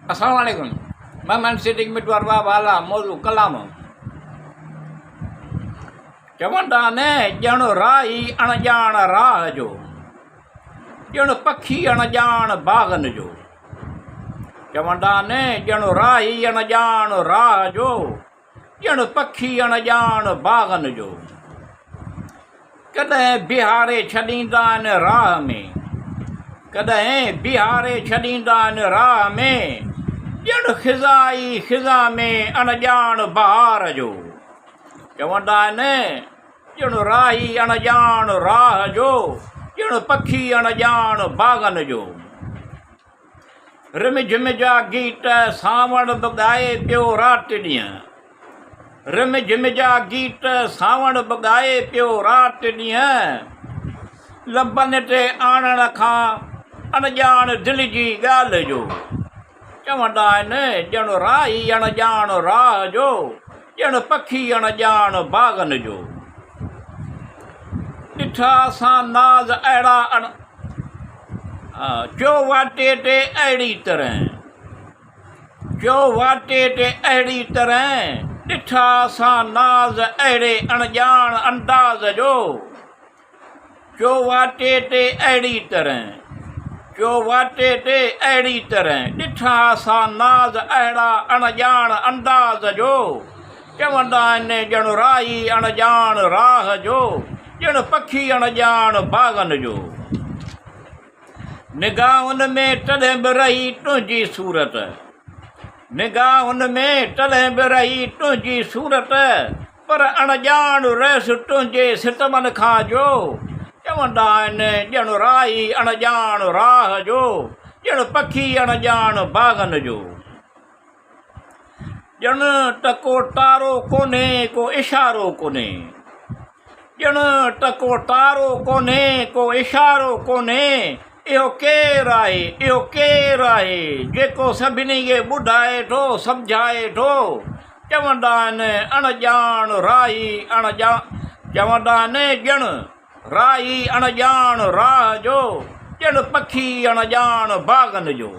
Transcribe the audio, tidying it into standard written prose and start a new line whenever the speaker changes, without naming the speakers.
अस्सलाम वालेकुम। मैं सिटिंग में वाला मौजू कलाम चवंदा ने ॼण राही अणॼाण राह जो, ॼण पखी अणॼाण बाग़न जो। चवंदा ने ॼण राही अणॼाण राह जो, ॼण पखी अणॼाण बाग़न जो। कॾहिं बिहारे छॾींदा आहिनि राह में, कॾहिं बिहारे छॾींदा आहिनि राह में, ॼण ख़िज़ा ख़िज़ा में अणॼाण बहार जो। चवंदा आहिनि ॼण राही अणॼाण राह जो, ॼण पखी अणॼाण बाग़न जो। रिम झिम जा गीत सावण बि ॻाए पियो राति ॾींहुं, रिम झिम जा गीत सावण बि ॻाए पियो राति ॾींहुं। लबनि ते आणण खां अणॼाण दिलि जी ॻाल्हि जो। चवंदा आहिनि ॼण राही अणॼाण राह जो, ॼण पखी अणॼाण बाग़न जो। ॾिठा असां नाज़ अहिड़ा चो वाटे ते अहिड़ी तरह, चो वाटे ते अहिड़ी तरह। ॾिठा असां नाज़ अहिड़े अणॼाण अंदाज़ जो। चो वाटे ते अहिड़ी तरह, चो वाटे ते अहिड़ी तरह। ॾिठा असां नाज़ अहिड़ा अणॼाण अंदाज़ जो। चवंदा आहिनि ॼण राही अणॼाण राह जो, ॼण पखी अणॼाण बाग़न जो। निगाहुनि में तॾहिं बि रही तुंहिंजी सूरत, निगाहुनि में तॾहिं बि रही तुंहिंजी सूरत, पर अणॼाण रहियसि तुंहिंजे सितमनि खां जो। चवंदा आहिनि ॼण राही अणॼाण राह जो, ॼण पखी अणॼाण बाग़न जो। ॼण त को तारो कोन्हे को इशारो कोन्हे, ॼण त को तारो कोन्हे को इशारो कोन्हे। इहो केरु आहे, इहो केरु आहे, जेको सभिनी खे ॿुधाए थो सम्झाए थो। चवंदा आहिनि अणॼाण राही अणॼाण, चवंदा आहिनि ॼण राही अणॼाण राह जो, ॼण पखी अणॼाण बाग़न जो।